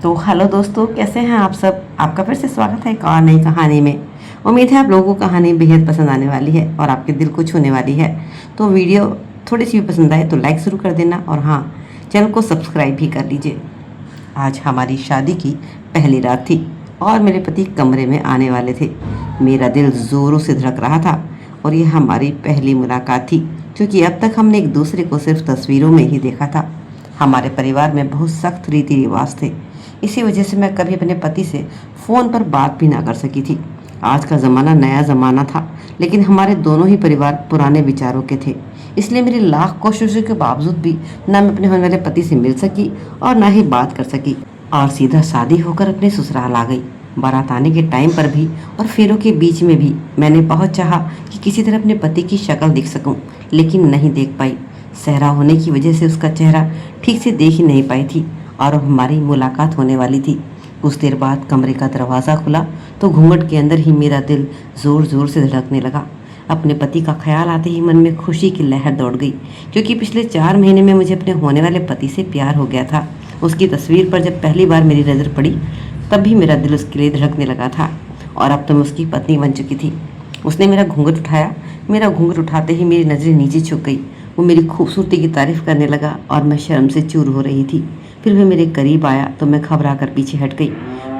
तो हेलो दोस्तों, कैसे हैं आप सब। आपका फिर से स्वागत है एक और नई कहानी में। उम्मीद है आप लोगों को कहानी बेहद पसंद आने वाली है और आपके दिल को छूने वाली है। तो वीडियो थोड़ी सी भी पसंद आए तो लाइक ज़रूर कर देना और हाँ, चैनल को सब्सक्राइब भी कर लीजिए। आज हमारी शादी की पहली रात थी और मेरे पति कमरे में आने वाले थे। मेरा दिल ज़ोरों से धड़क रहा था और यह हमारी पहली मुलाकात थी, क्योंकि अब तक हमने एक दूसरे को सिर्फ तस्वीरों में ही देखा था। हमारे परिवार में बहुत सख्त रीति रिवाज थे, इसी वजह से मैं कभी अपने पति से फ़ोन पर बात भी ना कर सकी थी। आज का ज़माना नया ज़माना था, लेकिन हमारे दोनों ही परिवार पुराने विचारों के थे। इसलिए मेरी लाख कोशिशों के बावजूद भी ना मैं अपने होने वाले पति से मिल सकी और ना ही बात कर सकी, और सीधा शादी होकर अपने ससुराल आ गई। बारात आने के टाइम पर भी और फेरों के बीच में भी मैंने बहुत चाहा कि किसी तरह अपने पति की शक्ल देख सकूं, लेकिन नहीं देख पाई। सहरा होने की वजह से उसका चेहरा ठीक से देख ही नहीं पाई थी और अब हमारी मुलाकात होने वाली थी। कुछ देर बाद कमरे का दरवाज़ा खुला तो घूंघट के अंदर ही मेरा दिल ज़ोर ज़ोर से धड़कने लगा। अपने पति का ख्याल आते ही मन में खुशी की लहर दौड़ गई, क्योंकि पिछले 4 महीने में मुझे अपने होने वाले पति से प्यार हो गया था। उसकी तस्वीर पर जब पहली बार मेरी नज़र पड़ी तब भी मेरा दिल उसके लिए धड़कने लगा था, और अब तो मैं उसकी पत्नी बन चुकी थी। उसने मेरा घूंघट उठाया। मेरा घूंघट उठाते ही मेरी नज़रें नीचे झुक गई। वो मेरी खूबसूरती की तारीफ़ करने लगा और मैं शर्म से चूर हो रही थी। फिर वह मेरे करीब आया तो मैं घबरा कर पीछे हट गई।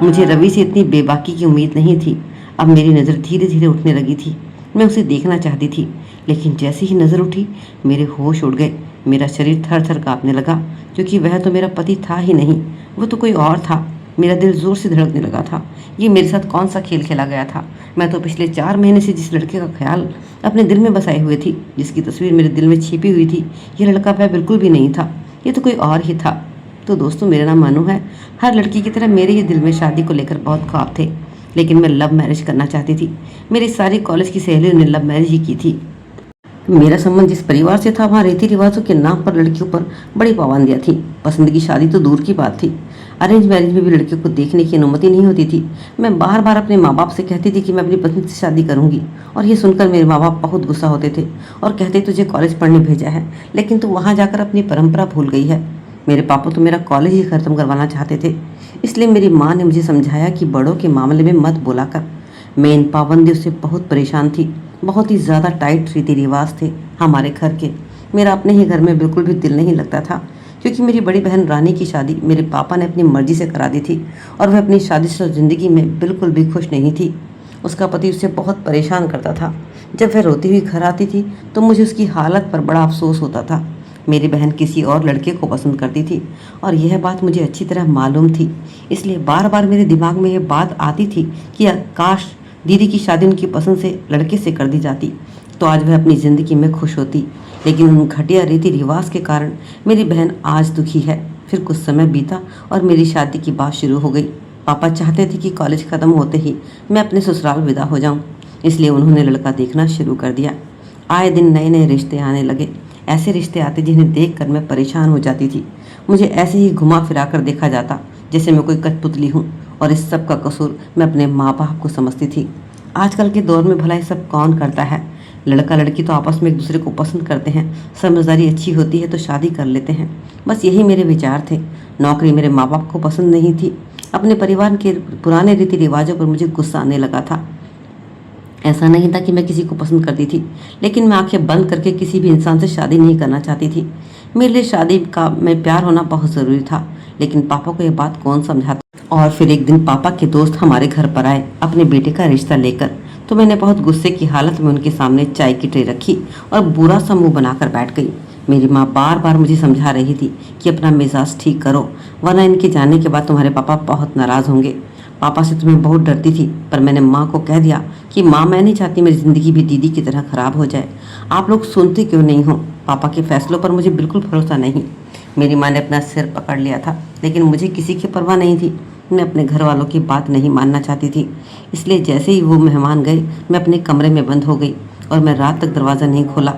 मुझे रवि से इतनी बेबाकी की उम्मीद नहीं थी। अब मेरी नज़र धीरे धीरे उठने लगी थी। मैं उसे देखना चाहती थी, लेकिन जैसे ही नज़र उठी मेरे होश उड़ गए। मेरा शरीर थर थर काँपने लगा, क्योंकि वह तो मेरा पति था ही नहीं, वो तो कोई और था। मेरा दिल ज़ोर से धड़कने लगा था। ये मेरे साथ कौन सा खेल खेला गया था। मैं तो पिछले 4 महीने से जिस लड़के का ख्याल अपने दिल में बसाए हुए थी, जिसकी तस्वीर मेरे दिल में छिपी हुई थी, ये लड़का वह बिल्कुल भी नहीं था। ये तो कोई और ही था। तो दोस्तों, मेरा नाम मनु है। हर लड़की की तरह मेरे ही दिल में शादी को लेकर बहुत ख्वाब थे, लेकिन मैं लव मैरिज करना चाहती थी। मेरी सारी कॉलेज की सहेलियों ने लव मैरिज ही की थी। मेरा संबंध जिस परिवार से था, वहाँ रीति रिवाजों के नाम पर लड़कियों पर बड़ी पाबंदियाँ थी। पसंद की शादी तो दूर की बात थी, अरेंज मैरिज में भी लड़कियों को देखने की अनुमति नहीं होती थी। मैं बार बार अपने माँ बाप से कहती थी कि मैं अपनी पसंद से शादी करूंगी, और ये सुनकर मेरे माँ बाप बहुत गुस्सा होते थे और कहते तुझे कॉलेज पढ़ने भेजा है, लेकिन तू वहाँ जाकर अपनी परंपरा भूल गई है। मेरे पापा तो मेरा कॉलेज ही ख़त्म करवाना चाहते थे। इसलिए मेरी माँ ने मुझे समझाया कि बड़ों के मामले में मत बोला कर। मैं इन पाबंदियों से बहुत परेशान थी। बहुत ही ज़्यादा टाइट रीति रिवाज थे हमारे घर के। मेरा अपने ही घर में बिल्कुल भी दिल नहीं लगता था, क्योंकि मेरी बड़ी बहन रानी की शादी मेरे पापा ने अपनी मर्जी से करा दी थी, और वह अपनी शादीशुदा ज़िंदगी में बिल्कुल भी खुश नहीं थी। उसका पति उससे बहुत परेशान करता था। जब वह रोती हुई घर आती थी तो मुझे उसकी हालत पर बड़ा अफसोस होता था। मेरी बहन किसी और लड़के को पसंद करती थी, और यह बात मुझे अच्छी तरह मालूम थी। इसलिए बार बार मेरे दिमाग में यह बात आती थी कि काश दीदी की शादी उनकी पसंद से लड़के से कर दी जाती, तो आज वह अपनी ज़िंदगी में खुश होती। लेकिन उन घटिया रीति रिवाज के कारण मेरी बहन आज दुखी है। फिर कुछ समय बीता और मेरी शादी की बात शुरू हो गई। पापा चाहते थे कि कॉलेज ख़त्म होते ही मैं अपने ससुराल विदा हो जाऊं, इसलिए उन्होंने लड़का देखना शुरू कर दिया। आए दिन नए नए रिश्ते आने लगे। ऐसे रिश्ते आते जिन्हें देखकर मैं परेशान हो जाती थी। मुझे ऐसे ही घुमा फिरा कर देखा जाता जैसे मैं कोई कठपुतली हूँ, और इस सब का कसूर मैं अपने माँ बाप को समझती थी। आजकल के दौर में भला ये सब कौन करता है। लड़का लड़की तो आपस में एक दूसरे को पसंद करते हैं, समझदारी अच्छी होती है तो शादी कर लेते हैं। बस यही मेरे विचार थे। नौकरी मेरे माँ बाप को पसंद नहीं थी। अपने परिवार के पुराने रीति रिवाजों पर मुझे गुस्सा आने लगा था। ऐसा नहीं था कि मैं किसी को पसंद करती थी, लेकिन मैं आंखें बंद करके किसी भी इंसान से शादी नहीं करना चाहती थी। मेरे लिए शादी का में प्यार होना बहुत ज़रूरी था, लेकिन पापा को यह बात कौन समझाता। और फिर एक दिन पापा के दोस्त हमारे घर पर आए अपने बेटे का रिश्ता लेकर। तो मैंने बहुत गुस्से की हालत में उनके सामने चाय की ट्रे रखी और बुरा सा मुँह बनाकर बैठ गई। मेरी माँ बार बार मुझे समझा रही थी कि अपना मिजाज ठीक करो, वरना इनके जाने के बाद तुम्हारे पापा बहुत नाराज़ होंगे। पापा से तुम्हें बहुत डरती थी, पर मैंने माँ को कह दिया कि माँ, मैं नहीं चाहती मेरी ज़िंदगी भी दीदी की तरह ख़राब हो जाए। आप लोग सुनते क्यों नहीं हो। पापा के फैसलों पर मुझे बिल्कुल भरोसा नहीं। मेरी माँ ने अपना सिर पकड़ लिया था, लेकिन मुझे किसी की परवाह नहीं थी। मैं अपने घर वालों की बात नहीं मानना चाहती थी। इसलिए जैसे ही वो मेहमान गए, मैं अपने कमरे में बंद हो गई और मैं रात तक दरवाज़ा नहीं खोला।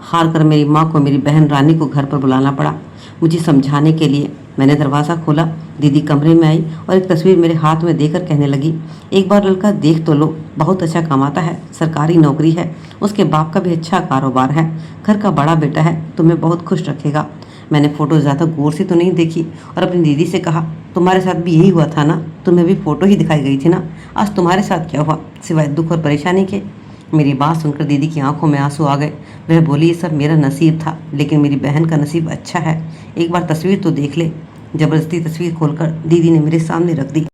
हार कर मेरी माँ को मेरी बहन रानी को घर पर बुलाना पड़ा मुझे समझाने के लिए। मैंने दरवाज़ा खोला, दीदी कमरे में आई और एक तस्वीर मेरे हाथ में देकर कहने लगी, एक बार लड़का देख तो लो, बहुत अच्छा कमाता है, सरकारी नौकरी है, उसके बाप का भी अच्छा कारोबार है, घर का बड़ा बेटा है, तुम्हें बहुत खुश रखेगा। मैंने फ़ोटो ज़्यादा गौर से तो नहीं देखी और अपनी दीदी से कहा, तुम्हारे साथ भी यही हुआ था ना, तुम्हें भी फ़ोटो ही दिखाई गई थी ना, आज तुम्हारे साथ क्या हुआ सिवाय दुख और परेशानी के। मेरी बात सुनकर दीदी की आंखों में आंसू आ गए। वह बोली, ये सब मेरा नसीब था, लेकिन मेरी बहन का नसीब अच्छा है, एक बार तस्वीर तो देख ले। ज़बरदस्ती तस्वीर खोलकर दीदी ने मेरे सामने रख दी।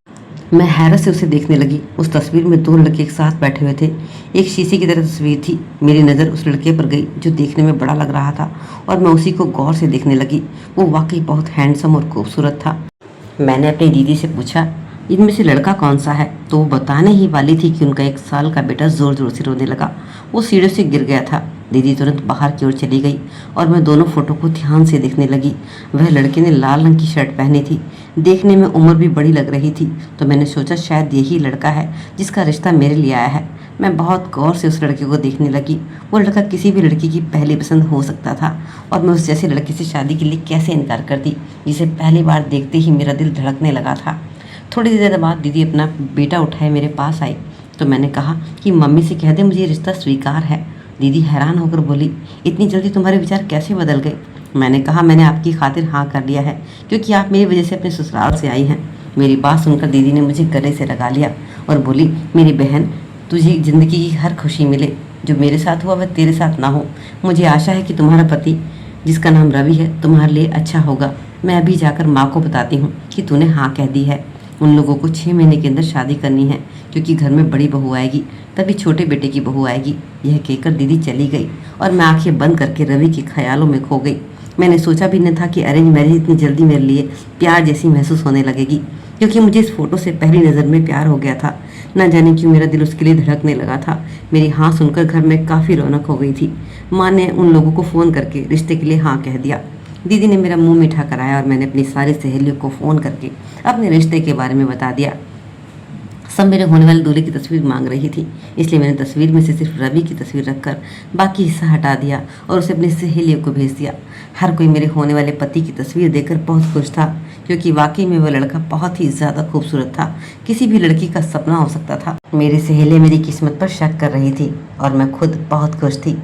मैं हैरत से उसे देखने लगी। उस तस्वीर में दो लड़के एक साथ बैठे हुए थे। एक शीशे की तरह तस्वीर थी। मेरी नज़र उस लड़के पर गई जो देखने में बड़ा लग रहा था और मैं उसी को गौर से देखने लगी। वो वाकई बहुत हैंडसम और खूबसूरत था। मैंने अपनी दीदी से पूछा, इनमें से लड़का कौन सा है? तो वो बताने ही वाली थी कि उनका 1 साल का बेटा ज़ोर ज़ोर से रोने लगा। वो सीढ़ियों से गिर गया था। दीदी तुरंत बाहर की ओर चली गई और मैं दोनों फोटो को ध्यान से देखने लगी। वह लड़के ने लाल रंग की शर्ट पहनी थी। देखने में उम्र भी बड़ी लग रही थी, तो मैंने सोचा शायद यही लड़का है जिसका रिश्ता मेरे लिए आया है। मैं बहुत गौर से उस लड़के को देखने लगी। वो लड़का किसी भी लड़की की पहली पसंद हो सकता था और मैं उस जैसे लड़के से शादी के लिए कैसे इनकार करती, जिसे पहली बार देखते ही मेरा दिल धड़कने लगा था। थोड़ी देर बाद दीदी अपना बेटा उठाए मेरे पास आई, तो मैंने कहा कि मम्मी से कह दे मुझे रिश्ता स्वीकार है। दीदी हैरान होकर बोली, इतनी जल्दी तुम्हारे विचार कैसे बदल गए? मैंने कहा, मैंने आपकी खातिर हाँ कर लिया है, क्योंकि आप मेरी वजह से अपने ससुराल से आई हैं। मेरी बात सुनकर दीदी ने मुझे गले से लगा लिया और बोली, मेरी बहन, तुझे ज़िंदगी की हर खुशी मिले। जो मेरे साथ हुआ वह तेरे साथ ना हो। मुझे आशा है कि तुम्हारा पति, जिसका नाम रवि है, तुम्हारे लिए अच्छा होगा। मैं अभी जाकर माँ को बताती हूँ कि तूने हाँ कह दी है। उन लोगों को 6 महीने के अंदर शादी करनी है, क्योंकि घर में बड़ी बहू आएगी, तभी छोटे बेटे की बहू आएगी। यह कहकर दीदी चली गई और मैं आंखें बंद करके रवि के ख्यालों में खो गई। मैंने सोचा भी न था कि अरेंज मैरिज इतनी जल्दी मेरे लिए प्यार जैसी महसूस होने लगेगी, क्योंकि मुझे इस फोटो से पहली नज़र में प्यार हो गया था। न जाने क्यों मेरा दिल उसके लिए धड़कने लगा था। मेरी हाँ सुनकर घर में काफ़ी रौनक हो गई थी। माँ ने उन लोगों को फ़ोन करके रिश्ते के लिए हाँ कह दिया। दीदी ने मेरा मुंह मीठा कराया और मैंने अपनी सारी सहेलियों को फ़ोन करके अपने रिश्ते के बारे में बता दिया। सब मेरे होने वाले दूल्हे की तस्वीर मांग रही थी, इसलिए मैंने तस्वीर में से सिर्फ रवि की तस्वीर रखकर बाकी हिस्सा हटा दिया और उसे अपनी सहेलियों को भेज दिया। हर कोई मेरे होने वाले पति की तस्वीर देखकर बहुत खुश था, क्योंकि वाकई में वह लड़का बहुत ही ज़्यादा खूबसूरत था, किसी भी लड़की का सपना हो सकता था। मेरी सहेलियाँ मेरी किस्मत पर शक कर रही थी और मैं खुद बहुत खुश थी।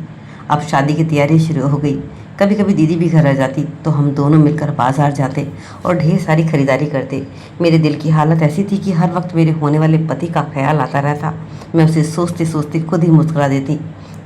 अब शादी की तैयारी शुरू हो गई। कभी कभी दीदी भी घर आ जाती तो हम दोनों मिलकर बाजार जाते और ढेर सारी खरीदारी करते। मेरे दिल की हालत ऐसी थी कि हर वक्त मेरे होने वाले पति का ख्याल आता रहता। मैं उसे सोचते सोचते खुद ही मुस्कुरा देती।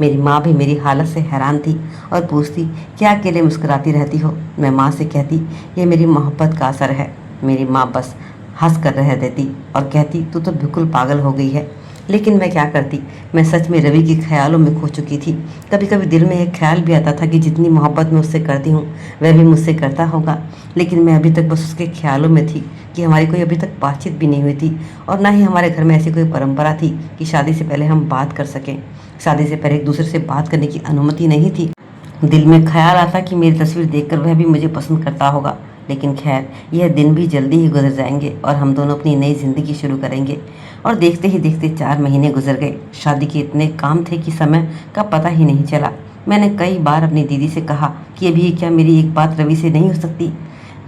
मेरी माँ भी मेरी हालत से हैरान थी और पूछती, क्या अकेले मुस्कुराती रहती हो? मैं माँ से कहती, यह मेरी मोहब्बत का असर है। मेरी माँ बस हंस कर रह देती और कहती, तू तो बिल्कुल पागल हो गई है। लेकिन मैं क्या करती, मैं सच में रवि के ख्यालों में खो चुकी थी। कभी कभी दिल में एक ख्याल भी आता था कि जितनी मोहब्बत मैं उससे करती हूँ वह भी मुझसे करता होगा, लेकिन मैं अभी तक बस उसके ख्यालों में थी कि हमारी कोई अभी तक बातचीत भी नहीं हुई थी और ना ही हमारे घर में ऐसी कोई परंपरा थी कि शादी से पहले हम बात कर सकें। शादी से पहले एक दूसरे से बात करने की अनुमति नहीं थी। दिल में ख्याल आता कि मेरी तस्वीर देखकर वह भी मुझे पसंद करता होगा, लेकिन खैर यह दिन भी जल्दी ही गुजर जाएंगे और हम दोनों अपनी नई ज़िंदगी शुरू करेंगे। और देखते ही देखते 4 महीने गुजर गए। शादी के इतने काम थे कि समय का पता ही नहीं चला। मैंने कई बार अपनी दीदी से कहा कि अभी क्या मेरी एक बात रवि से नहीं हो सकती।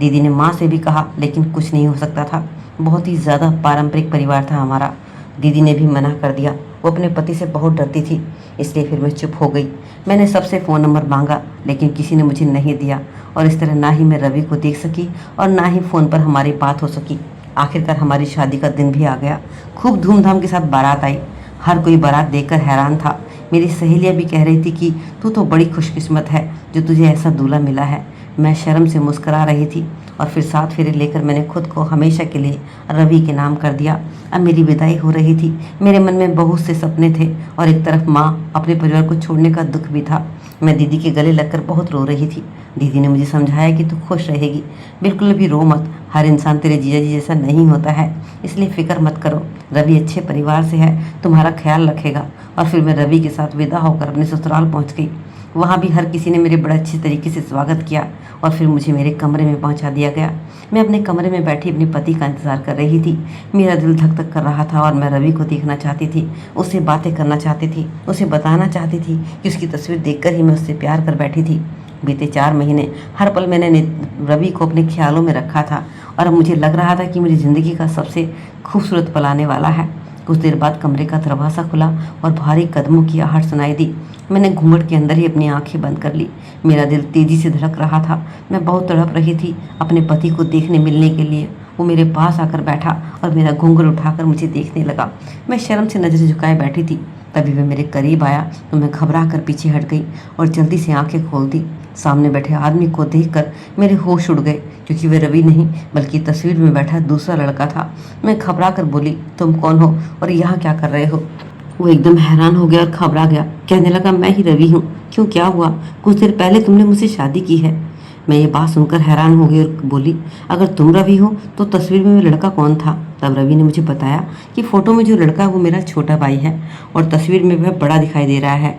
दीदी ने माँ से भी कहा, लेकिन कुछ नहीं हो सकता था। बहुत ही ज़्यादा पारंपरिक परिवार था हमारा। दीदी ने भी मना कर दिया। वो अपने पति से बहुत डरती थी, इसलिए फिर मैं चुप हो गई। मैंने सबसे फ़ोन नंबर मांगा, लेकिन किसी ने मुझे नहीं दिया और इस तरह ना ही मैं रवि को देख सकी और ना ही फ़ोन पर हमारी बात हो सकी। आखिरकार हमारी शादी का दिन भी आ गया। खूब धूमधाम के साथ बारात आई। हर कोई बारात देखकर हैरान था। मेरी सहेलियाँ भी कह रही थी कि तू तो बड़ी खुशकिस्मत है जो तुझे ऐसा दूल्हा मिला है। मैं शर्म से मुस्करा रही थी और फिर 7 फेरे लेकर मैंने खुद को हमेशा के लिए रवि के नाम कर दिया। अब मेरी विदाई हो रही थी। मेरे मन में बहुत से सपने थे और एक तरफ माँ, अपने परिवार को छोड़ने का दुख भी था। मैं दीदी के गले लगकर बहुत रो रही थी। दीदी ने मुझे समझाया कि तू खुश रहेगी, बिल्कुल भी रो मत। हर इंसान तेरे जीजा जी जैसा नहीं होता है, इसलिए फिक्र मत करो। रवि अच्छे परिवार से है, तुम्हारा ख्याल रखेगा। और फिर मैं रवि के साथ विदा होकर अपने ससुराल पहुंच गई। वहाँ भी हर किसी ने मेरे बड़े अच्छे तरीके से स्वागत किया और फिर मुझे मेरे कमरे में पहुंचा दिया गया। मैं अपने कमरे में बैठी अपने पति का इंतज़ार कर रही थी। मेरा दिल धक धक कर रहा था और मैं रवि को देखना चाहती थी, उससे बातें करना चाहती थी, उसे बताना चाहती थी कि उसकी तस्वीर देखकर ही मैं उससे प्यार कर बैठी थी। बीते 4 महीने हर पल मैंने रवि को अपने ख्यालों में रखा था और अब मुझे लग रहा था कि मेरी ज़िंदगी का सबसे खूबसूरत पल आने वाला है। कुछ देर बाद कमरे का दरवाज़ा खुला और भारी कदमों की आहट सुनाई दी। मैंने घूंघट के अंदर ही अपनी आंखें बंद कर ली। मेरा दिल तेजी से धड़क रहा था। मैं बहुत तड़प रही थी अपने पति को देखने मिलने के लिए। वो मेरे पास आकर बैठा और मेरा घूंघट उठाकर मुझे देखने लगा। मैं शर्म से नजरें झुकाए बैठी थी। तभी वह मेरे करीब आया तो मैं घबरा कर पीछे हट गई और जल्दी से आंखें खोल दी। सामने बैठे आदमी को देखकर मेरे होश उड़ गए, क्योंकि वह रवि नहीं बल्कि तस्वीर में बैठा दूसरा लड़का था। मैं घबरा कर बोली, तुम कौन हो और यहाँ क्या कर रहे हो? वो एकदम हैरान हो गया और घबरा गया। कहने लगा, मैं ही रवि हूँ। क्यों, क्या हुआ? कुछ देर पहले तुमने मुझसे शादी की है। मैं ये बात सुनकर हैरान हो गई और बोली, अगर तुम रवि हो तो तस्वीर में वो लड़का कौन था? तब रवि ने मुझे बताया कि फ़ोटो में जो लड़का है वो मेरा छोटा भाई है और तस्वीर में वह बड़ा दिखाई दे रहा है।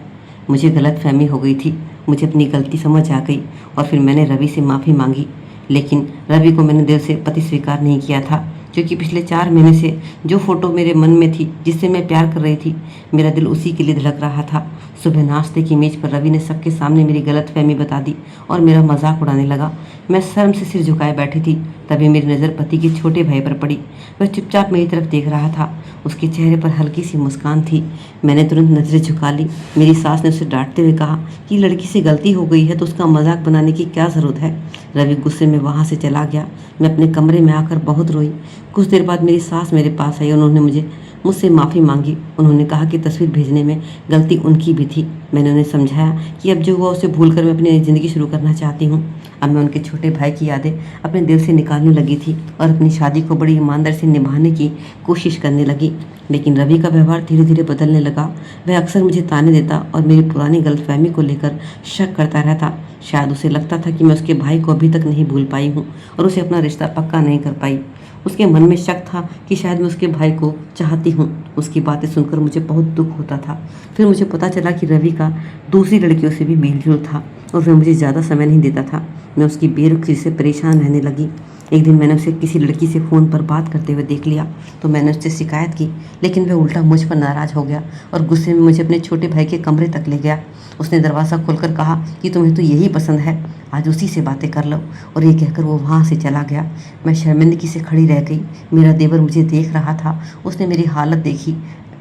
मुझे गलतफहमी हो गई थी। मुझे अपनी गलती समझ आ गई और फिर मैंने रवि से माफ़ी मांगी। लेकिन रवि को मैंने दिल से पति स्वीकार नहीं किया था, क्योंकि पिछले 4 महीने से जो फ़ोटो मेरे मन में थी, जिससे मैं प्यार कर रही थी, मेरा दिल उसी के लिए धड़क रहा था। सुबह नाश्ते की मेज़ पर रवि ने सबके सामने मेरी गलतफहमी बता दी और मेरा मजाक उड़ाने लगा। मैं शर्म से सिर झुकाए बैठी थी। तभी मेरी नज़र पति के छोटे भाई पर पड़ी। वह चुपचाप मेरी तरफ देख रहा था। उसके चेहरे पर हल्की सी मुस्कान थी। मैंने तुरंत नज़रें झुका ली। मेरी सास ने उसे डांटते हुए कहा कि लड़की से गलती हो गई है तो उसका मजाक बनाने की क्या ज़रूरत है। रवि गुस्से में वहाँ से चला गया। मैं अपने कमरे में आकर बहुत रोई। कुछ देर बाद मेरी सास मेरे पास आई। उन्होंने मुझसे माफ़ी मांगी। उन्होंने कहा कि तस्वीर भेजने में गलती उनकी भी थी। मैंने उन्हें समझाया कि अब जो हुआ उसे भूलकर मैं अपनी नई ज़िंदगी शुरू करना चाहती हूँ। अब मैं उनके छोटे भाई की यादें अपने दिल से निकालने लगी थी और अपनी शादी को बड़ी ईमानदारी से निभाने की कोशिश करने लगी। लेकिन रवि का व्यवहार धीरे धीरे बदलने लगा। वह अक्सर मुझे ताने देता और मेरी पुरानी गलतफहमी को लेकर शक करता रहता। शायद उसे लगता था कि मैं उसके भाई को अभी तक नहीं भूल पाई हूँ और उसे अपना रिश्ता पक्का नहीं कर पाई। उसके मन में शक था कि शायद मैं उसके भाई को चाहती हूँ। उसकी बातें सुनकर मुझे बहुत दुख होता था। फिर मुझे पता चला कि रवि का दूसरी लड़कियों से भी मेलजोल था और वह मुझे ज़्यादा समय नहीं देता था। मैं उसकी बेरुखी से परेशान रहने लगी। एक दिन मैंने उसे किसी लड़की से फ़ोन पर बात करते हुए देख लिया तो मैंने उससे शिकायत की, लेकिन वह उल्टा मुझ पर नाराज़ हो गया और गुस्से में मुझे अपने छोटे भाई के कमरे तक ले गया। उसने दरवाज़ा खोलकर कहा कि तुम्हें तो यही पसंद है, आज उसी से बातें कर लो, और ये कहकर वो वहाँ से चला गया। मैं शर्मिंदगी से खड़ी रह गई। मेरा देवर मुझे देख रहा था। उसने मेरी हालत देखी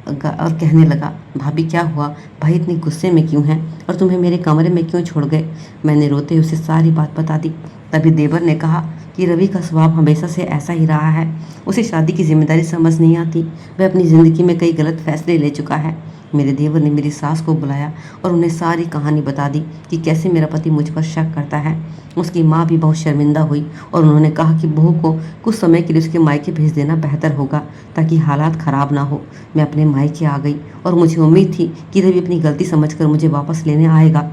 और कहने लगा, भाभी क्या हुआ? भाई इतनी गुस्से में क्यों हैं और तुम्हें मेरे कमरे में क्यों छोड़ गए? मैंने रोते हुए उसे सारी बात बता दी। तभी देवर ने कहा कि रवि का स्वभाव हमेशा से ऐसा ही रहा है। उसे शादी की जिम्मेदारी समझ नहीं आती। वह अपनी ज़िंदगी में कई गलत फैसले ले चुका है। मेरे देवर ने मेरी सास को बुलाया और उन्हें सारी कहानी बता दी कि कैसे मेरा पति मुझ पर शक करता है। उसकी माँ भी बहुत शर्मिंदा हुई और उन्होंने कहा कि बहू को कुछ समय के लिए उसके मायके भेज देना बेहतर होगा ताकि हालात ख़राब ना हो। मैं अपने मायके आ गई और मुझे उम्मीद थी कि रवि अपनी गलती समझकर मुझे वापस लेने आएगा,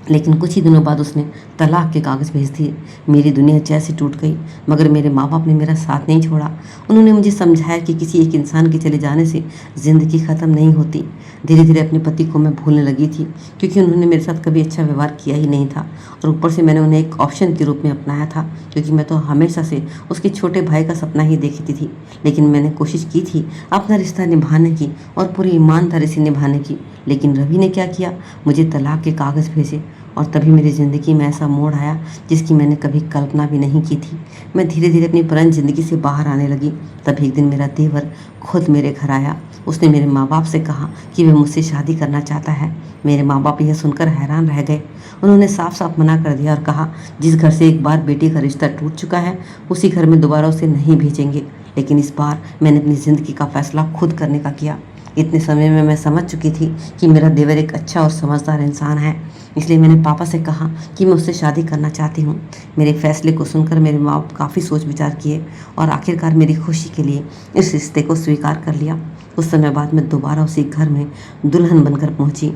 लेकिन कुछ ही दिनों बाद उसने तलाक के कागज़ भेज दिए। मेरी दुनिया जैसे टूट गई, मगर मेरे माँ बाप ने मेरा साथ नहीं छोड़ा। उन्होंने मुझे समझाया कि किसी एक इंसान के चले जाने से ज़िंदगी ख़त्म नहीं होती। धीरे धीरे अपने पति को मैं भूलने लगी थी, क्योंकि उन्होंने मेरे साथ कभी अच्छा व्यवहार किया ही नहीं था और ऊपर से मैंने उन्हें एक ऑप्शन के रूप में अपनाया था, क्योंकि मैं तो हमेशा से उसके छोटे भाई का सपना ही देखती थी। लेकिन मैंने कोशिश की थी अपना रिश्ता निभाने की और पूरी ईमानदारी से निभाने की। लेकिन रवि ने क्या किया, मुझे तलाक के कागज़ भेजे और तभी मेरी ज़िंदगी में ऐसा मोड़ आया जिसकी मैंने कभी कल्पना भी नहीं की थी। मैं धीरे धीरे अपनी पुरानी ज़िंदगी से बाहर आने लगी। तभी एक दिन मेरा देवर खुद मेरे घर आया। उसने मेरे माँ बाप से कहा कि वह मुझसे शादी करना चाहता है। मेरे माँ बाप यह सुनकर हैरान रह गए। उन्होंने साफ साफ मना कर दिया और कहा, जिस घर से एक बार बेटी का रिश्ता टूट चुका है उसी घर में दोबारा उसे नहीं भेजेंगे। लेकिन इस बार मैंने अपनी ज़िंदगी का फैसला खुद करने का किया। इतने समय में मैं समझ चुकी थी कि मेरा देवर एक अच्छा और समझदार इंसान है, इसलिए मैंने पापा से कहा कि मैं उससे शादी करना चाहती हूँ। मेरे फैसले को सुनकर मेरे माँ बाप काफ़ी सोच विचार किए और आखिरकार मेरी खुशी के लिए इस रिश्ते को स्वीकार कर लिया। कुछ समय बाद मैं दोबारा उसी घर में दुल्हन बनकर पहुँची,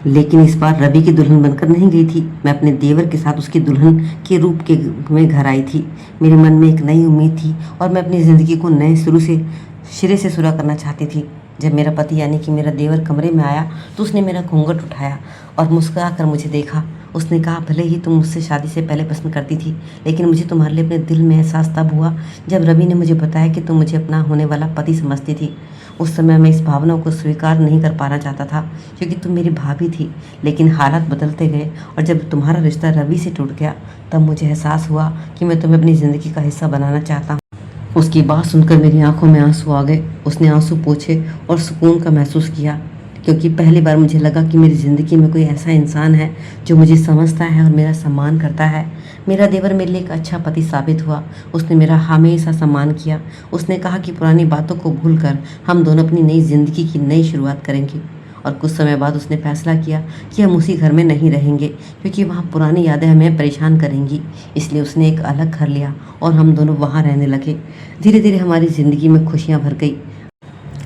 लेकिन इस बार रवि की दुल्हन बनकर नहीं गई थी। मैं अपने देवर के साथ उसकी दुल्हन के रूप में घर आई थी। मेरे मन में एक नई उम्मीद थी और मैं अपनी ज़िंदगी को नए सिरे से शुरू करना चाहती थी। जब मेरा पति यानी कि मेरा देवर कमरे में आया तो उसने मेरा घूंघट उठाया और मुस्कुरा कर मुझे देखा। उसने कहा, भले ही तुम मुझसे शादी से पहले पसंद करती थी, लेकिन मुझे तुम्हारे लिए अपने दिल में एहसास तब हुआ जब रवि ने मुझे बताया कि तुम मुझे अपना होने वाला पति समझती थी। उस समय मैं इस भावना को स्वीकार नहीं कर पाना चाहता था, क्योंकि तुम मेरी भाभी थी। लेकिन हालात बदलते गए और जब तुम्हारा रिश्ता रवि से टूट गया तब मुझे एहसास हुआ कि मैं तुम्हें अपनी ज़िंदगी का हिस्सा बनाना चाहता हूँ। उसकी बात सुनकर मेरी आंखों में आंसू आ गए। उसने आंसू पोंछे और सुकून का महसूस किया, क्योंकि पहली बार मुझे लगा कि मेरी ज़िंदगी में कोई ऐसा इंसान है जो मुझे समझता है और मेरा सम्मान करता है। मेरा देवर मेरे लिए एक अच्छा पति साबित हुआ। उसने मेरा हमेशा सम्मान किया। उसने कहा कि पुरानी बातों को भूलकर हम दोनों अपनी नई ज़िंदगी की नई शुरुआत करेंगे। और कुछ समय बाद उसने फैसला किया कि हम उसी घर में नहीं रहेंगे, क्योंकि वहाँ पुरानी यादें हमें परेशान करेंगी। इसलिए उसने एक अलग घर लिया और हम दोनों वहाँ रहने लगे। धीरे धीरे हमारी ज़िंदगी में खुशियाँ भर गई।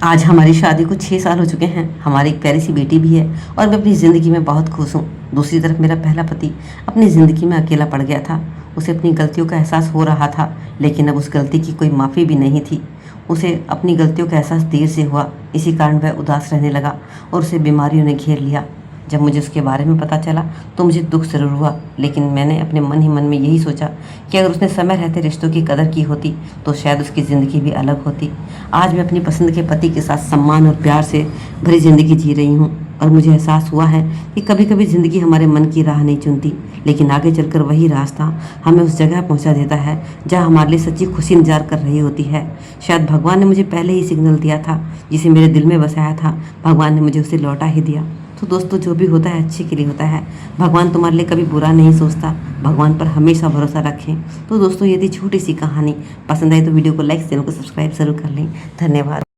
आज हमारी शादी को 6 साल हो चुके हैं। हमारी एक प्यारी सी बेटी भी है और मैं अपनी ज़िंदगी में बहुत खुश हूँ। दूसरी तरफ मेरा पहला पति अपनी ज़िंदगी में अकेला पड़ गया था। उसे अपनी गलतियों का एहसास हो रहा था, लेकिन अब उस गलती की कोई माफ़ी भी नहीं थी। उसे अपनी गलतियों का एहसास देर से हुआ, इसी कारण वह उदास रहने लगा और उसे बीमारियों ने घेर लिया। जब मुझे उसके बारे में पता चला तो मुझे दुख ज़रूर हुआ, लेकिन मैंने अपने मन ही मन में यही सोचा कि अगर उसने समय रहते रिश्तों की कदर की होती तो शायद उसकी ज़िंदगी भी अलग होती। आज मैं अपनी पसंद के पति के साथ सम्मान और प्यार से भरी ज़िंदगी जी रही हूँ और मुझे एहसास हुआ है कि कभी कभी ज़िंदगी हमारे मन की राह नहीं चुनती, लेकिन आगे चलकर वही रास्ता हमें उस जगह पहुँचा देता है जहाँ हमारे लिए सच्ची खुशी इंतजार कर रही होती है। शायद भगवान ने मुझे पहले ही सिग्नल दिया था, जिसे मेरे दिल में बसाया था, भगवान ने मुझे उसे लौटा ही दिया। तो दोस्तों, जो भी होता है अच्छे के लिए होता है। भगवान तुम्हारे लिए कभी बुरा नहीं सोचता। भगवान पर हमेशा भरोसा रखें। तो दोस्तों, यदि छोटी सी कहानी पसंद आई तो वीडियो को लाइक, चैनल को सब्सक्राइब जरूर कर लें। धन्यवाद।